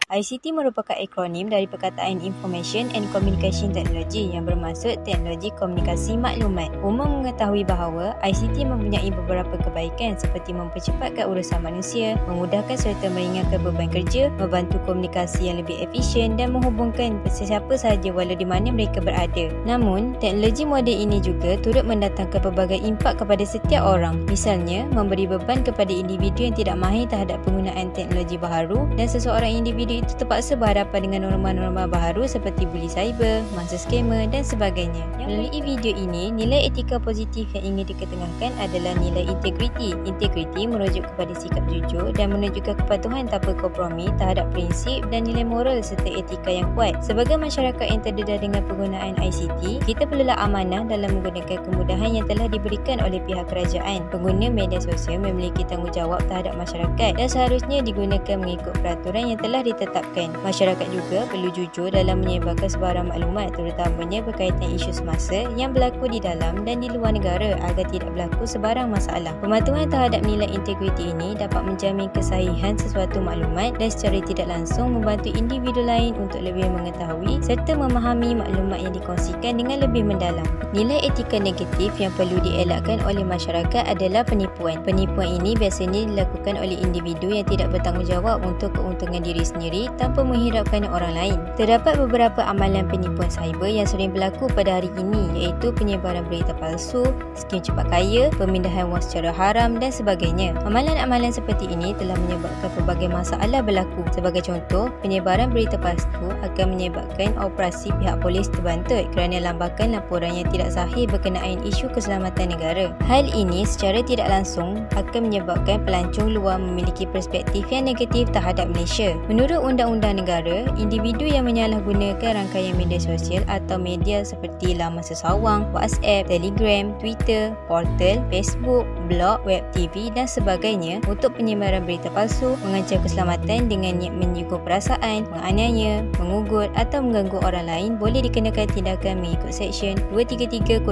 ICT merupakan akronim dari perkataan Information and Communication Technology yang bermaksud teknologi komunikasi maklumat. Umum mengetahui bahawa ICT mempunyai beberapa kebaikan seperti mempercepatkan urusan manusia, memudahkan serta meringankan beban kerja, membantu komunikasi yang lebih efisien dan menghubungkan sesiapa sahaja walau di mana mereka berada. Namun, teknologi moden ini juga turut mendatangkan pelbagai impak kepada setiap orang. Misalnya, memberi beban kepada individu yang tidak mahir terhadap penggunaan teknologi baharu dan seseorang individu itu terpaksa berhadapan dengan norma-norma baharu seperti buli cyber, mangsa skamer dan sebagainya. Melalui video ini, nilai etika positif yang ingin diketengahkan adalah nilai integriti. Integriti merujuk kepada sikap jujur dan menunjukkan kepatuhan tanpa kompromi terhadap prinsip dan nilai moral serta etika yang kuat. Sebagai masyarakat yang terdedah dengan penggunaan ICT, kita perlulah amanah dalam menggunakan kemudahan yang telah diberikan oleh pihak kerajaan. Pengguna media sosial memiliki tanggungjawab terhadap masyarakat dan seharusnya digunakan mengikut peraturan yang telah ditetapkan. Masyarakat juga perlu jujur dalam menyebarkan sebarang maklumat terutamanya berkaitan isu semasa yang berlaku di dalam dan di luar negara agar tidak berlaku sebarang masalah. Pematuhan terhadap nilai integriti ini dapat menjamin kesahihan sesuatu maklumat dan secara tidak langsung membantu individu lain untuk lebih mengetahui serta memahami maklumat yang dikongsikan dengan lebih mendalam. Nilai etika negatif yang perlu dielakkan oleh masyarakat adalah penipuan. Penipuan ini biasanya dilakukan oleh individu yang tidak bertanggungjawab untuk keuntungan diri sendiri tanpa menghiraukan orang lain. Terdapat beberapa amalan penipuan cyber yang sering berlaku pada hari ini iaitu penyebaran berita palsu, skim cepat kaya, pemindahan wang secara haram dan sebagainya. Amalan-amalan seperti ini telah menyebabkan pelbagai masalah berlaku. Sebagai contoh, penyebaran berita palsu akan menyebabkan operasi pihak polis terbantut kerana lambakan laporan yang tidak sahih berkenaan isu keselamatan negara. Hal ini secara tidak langsung akan menyebabkan pelancong luar memiliki perspektif yang negatif terhadap Malaysia. Menurut undang-undang negara, individu yang menyalahgunakan rangkaian media sosial atau media seperti laman sesawang, WhatsApp, Telegram, Twitter, portal, Facebook, blog, web TV dan sebagainya untuk penyebaran berita palsu, mengancam keselamatan dengan niat menyinggung perasaan, menganiaya, mengugut atau mengganggu orang lain boleh dikenakan tindakan mengikut Seksyen 233-1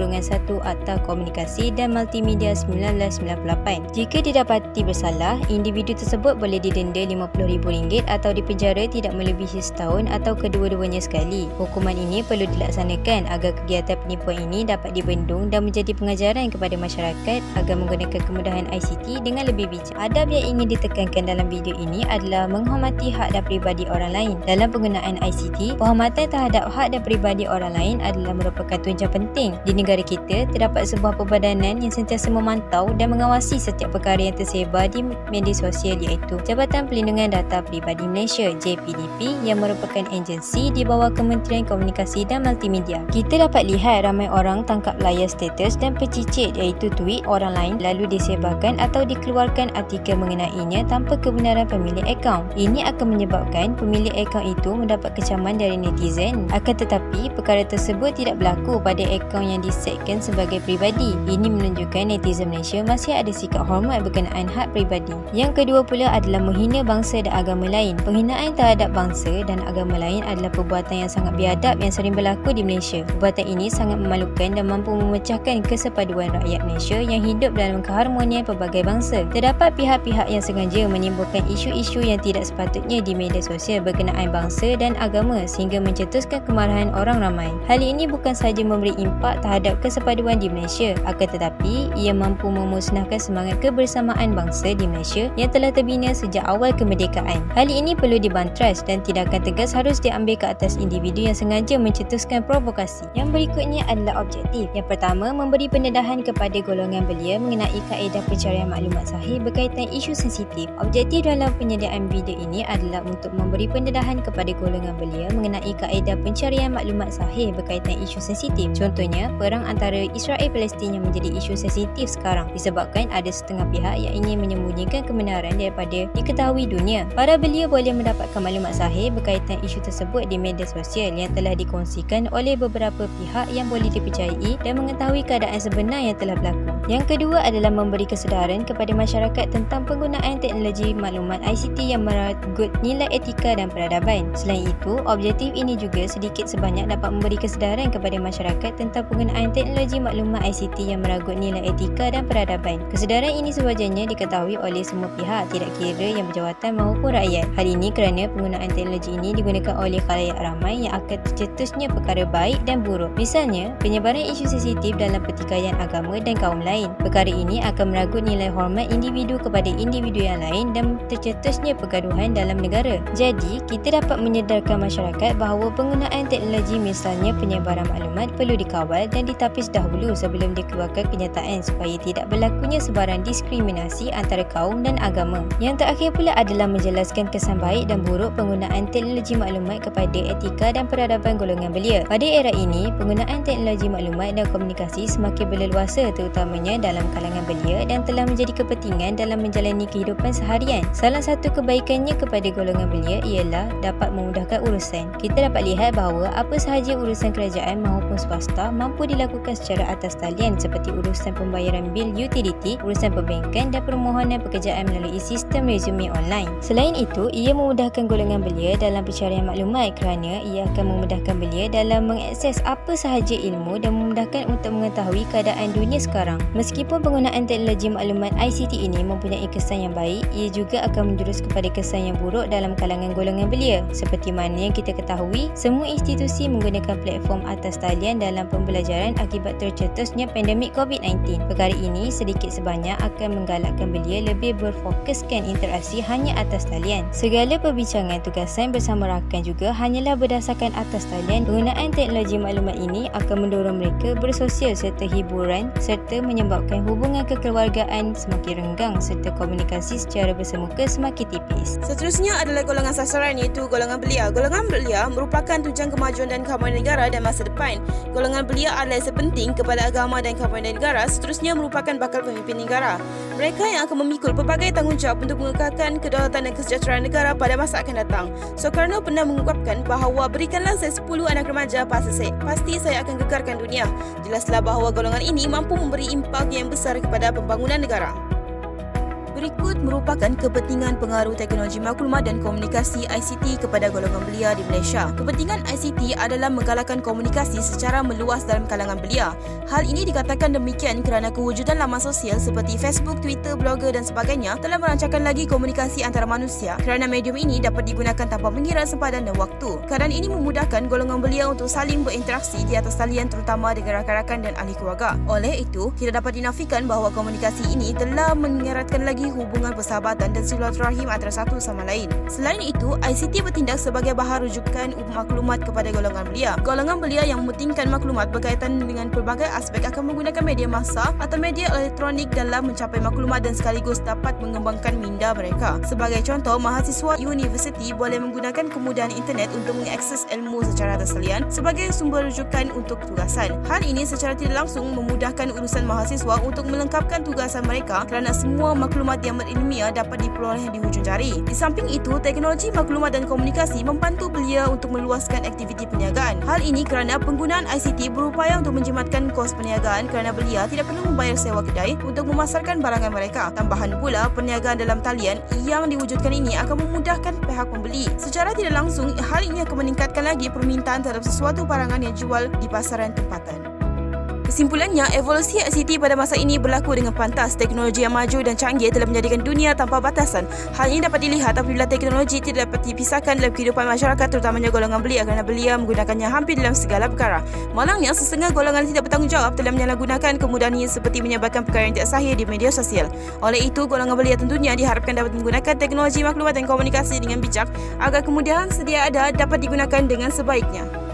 Akta Komunikasi dan Multimedia 1998. Jika didapati bersalah, individu tersebut boleh didenda RM50,000 atau dipenjara tidak melebihi setahun atau kedua-duanya sekali. Hukuman ini perlu dilaksanakan agar kegiatan penipuan ini dapat dibendung dan menjadi pengajaran kepada masyarakat agar menggunakan kemudahan ICT dengan lebih bijak. Adab yang ingin ditekankan dalam video ini adalah menghormati hak dan peribadi orang lain. Dalam penggunaan ICT, penghormatan terhadap hak dan peribadi orang lain adalah merupakan tunjang penting. Di negara kita, terdapat sebuah perbadanan yang sentiasa memantau dan mengawasi setiap perkara yang tersebar di media sosial iaitu Jabatan Perlindungan Data Peribadi Malaysia JPDP yang merupakan agensi di bawah Kementerian Komunikasi dan Multimedia. Kita dapat lihat ramai orang tangkap layar status dan pecicit iaitu tweet orang lain lalu disebarkan atau dikeluarkan artikel mengenainya tanpa kebenaran pemilik akaun. Ini akan menyebabkan pemilik akaun itu mendapat kecaman dari netizen. Akan tetapi, perkara tersebut tidak berlaku pada akaun yang disetkan sebagai peribadi. Ini menunjukkan netizen Malaysia masih ada sikap hormat berkenaan hak peribadi. Yang kedua pula adalah menghina bangsa dan agama lain. Penghinaan terhadap bangsa dan agama lain adalah perbuatan yang sangat biadab yang sering berlaku di Malaysia. Perbuatan ini sangat memalukan dan mampu memecahkan kesepaduan rakyat Malaysia yang hidup dalam keharmonian pelbagai bangsa. Terdapat pihak-pihak yang sengaja menimbulkan isu-isu yang tidak sepatutnya di media sosial berkenaan bangsa dan agama sehingga mencetuskan kemarahan orang ramai. Hal ini bukan sahaja memberi impak terhadap kesepaduan di Malaysia, akan tetapi ia mampu memusnahkan semangat kebersamaan bangsa di Malaysia yang telah terbina sejak awal kemerdekaan. Hal ini perlu dibantras dan tindakan tegas harus diambil ke atas individu yang sengaja mencetuskan provokasi. Yang berikutnya adalah objektif. Yang pertama, memberi pendedahan kepada golongan belia mengenai kaedah pencarian maklumat sahih berkaitan isu sensitif. Objektif dalam penyediaan video ini adalah untuk memberi pendedahan kepada golongan belia mengenai kaedah pencarian maklumat sahih berkaitan isu sensitif. Contohnya, perang antara Israel Palestin yang menjadi isu sensitif sekarang disebabkan ada setengah pihak yang ingin menyembunyikan kebenaran daripada diketahui dunia. Para belia boleh mendapatkan maklumat sahih berkaitan isu tersebut di media sosial yang telah dikongsikan oleh beberapa pihak yang boleh dipercayai dan mengetahui keadaan sebenar yang telah berlaku. Yang kedua adalah memberi kesedaran kepada masyarakat tentang penggunaan teknologi maklumat ICT yang meragut nilai etika dan peradaban. Selain itu, objektif ini juga sedikit sebanyak dapat memberi kesedaran kepada masyarakat tentang penggunaan teknologi maklumat ICT yang meragut nilai etika dan peradaban. Kesedaran ini sewajarnya diketahui oleh semua pihak, tidak kira yang berjawatan maupun rakyat. Hal ini kerana kerana penggunaan teknologi ini digunakan oleh khalayak ramai yang akan tercetusnya perkara baik dan buruk. Misalnya, penyebaran isu sensitif dalam pertikaian agama dan kaum lain. Perkara ini akan meragut nilai hormat individu kepada individu yang lain dan tercetusnya pergaduhan dalam negara. Jadi, kita dapat menyedarkan masyarakat bahawa penggunaan teknologi misalnya penyebaran maklumat perlu dikawal dan ditapis dahulu sebelum dikeluarkan kenyataan supaya tidak berlakunya sebarang diskriminasi antara kaum dan agama. Yang terakhir pula adalah menjelaskan kesan baik dan buruk penggunaan teknologi maklumat kepada etika dan peradaban golongan belia. Pada era ini, penggunaan teknologi maklumat dan komunikasi semakin berleluasa terutamanya dalam kalangan belia dan telah menjadi kepentingan dalam menjalani kehidupan seharian. Salah satu kebaikannya kepada golongan belia ialah dapat memudahkan urusan. Kita dapat lihat bahawa apa sahaja urusan kerajaan maupun swasta mampu dilakukan secara atas talian seperti urusan pembayaran bil utiliti, urusan perbankan dan permohonan pekerjaan melalui sistem resume online. Selain itu, ia memudahkan golongan belia dalam pencarian maklumat kerana ia akan memudahkan belia dalam mengakses apa sahaja ilmu dan memudahkan untuk mengetahui keadaan dunia sekarang. Meskipun penggunaan teknologi maklumat ICT ini mempunyai kesan yang baik, ia juga akan menjurus kepada kesan yang buruk dalam kalangan golongan belia. Seperti mana yang kita ketahui, semua institusi menggunakan platform atas talian dalam pembelajaran akibat tercetusnya pandemik COVID-19. Perkara ini sedikit sebanyak akan menggalakkan belia lebih berfokuskan interaksi hanya atas talian. Segala perbincangan tugasan bersama rakan juga hanyalah berdasarkan atas talian. Penggunaan teknologi maklumat ini akan mendorong mereka bersosial serta hiburan serta menyebabkan hubungan kekeluargaan semakin renggang serta komunikasi secara bersemuka semakin tipis. Seterusnya adalah golongan sasaran iaitu golongan belia. Golongan belia merupakan tunjang kemajuan dan keamanan negara dan masa depan. Golongan belia adalah sepenting kepada agama dan keamanan negara, seterusnya merupakan bakal pemimpin negara. Mereka yang akan memikul pelbagai tanggungjawab untuk mengekalkan kedaulatan dan kesejahteraan negara pada masa akan datang. Soekarno pernah mengungkapkan bahawa berikanlah saya 10 anak remaja pasti saya akan gegarkan dunia. Jelaslah bahawa golongan ini mampu memberi impak yang besar kepada pembangunan negara. Berikut merupakan kepentingan pengaruh teknologi maklumat dan komunikasi ICT kepada golongan belia di Malaysia. Kepentingan ICT adalah menggalakkan komunikasi secara meluas dalam kalangan belia. Hal ini dikatakan demikian kerana kewujudan laman sosial seperti Facebook, Twitter, blogger dan sebagainya telah merancangkan lagi komunikasi antara manusia kerana medium ini dapat digunakan tanpa mengira sempadan dan waktu. Keadaan ini memudahkan golongan belia untuk saling berinteraksi di atas talian terutama dengan rakan-rakan dan ahli keluarga. Oleh itu, tidak dapat dinafikan bahawa komunikasi ini telah mengeratkan lagi hubungan persahabatan dan silaturahim antara satu sama lain. Selain itu, ICT bertindak sebagai bahan rujukan maklumat kepada golongan belia. Golongan belia yang mementingkan maklumat berkaitan dengan pelbagai aspek akan menggunakan media massa atau media elektronik dalam mencapai maklumat dan sekaligus dapat mengembangkan minda mereka. Sebagai contoh, mahasiswa universiti boleh menggunakan kemudahan internet untuk mengakses ilmu secara atas talian sebagai sumber rujukan untuk tugasan. Hal ini secara tidak langsung memudahkan urusan mahasiswa untuk melengkapkan tugasan mereka kerana semua maklumat yang berilmiah dapat diperoleh di hujung jari. Di samping itu, teknologi maklumat dan komunikasi membantu belia untuk meluaskan aktiviti perniagaan. Hal ini kerana penggunaan ICT berupaya untuk menjimatkan kos perniagaan kerana belia tidak perlu membayar sewa kedai untuk memasarkan barangan mereka. Tambahan pula, perniagaan dalam talian yang diwujudkan ini akan memudahkan pihak pembeli. Secara tidak langsung, hal ini akan meningkatkan lagi permintaan terhadap sesuatu barangan yang dijual di pasaran tempatan. Kesimpulannya, evolusi ICT pada masa ini berlaku dengan pantas. Teknologi yang maju dan canggih telah menjadikan dunia tanpa batasan. Hal ini dapat dilihat apabila teknologi tidak dapat dipisahkan dalam kehidupan masyarakat, terutamanya golongan belia kerana belia menggunakannya hampir dalam segala perkara. Malangnya, setengah golongan tidak bertanggungjawab telah menyalahgunakan kemudahan ini seperti menyebarkan perkara yang tidak sahih di media sosial. Oleh itu, golongan belia tentunya diharapkan dapat menggunakan teknologi maklumat dan komunikasi dengan bijak agar kemudahan sedia ada dapat digunakan dengan sebaiknya.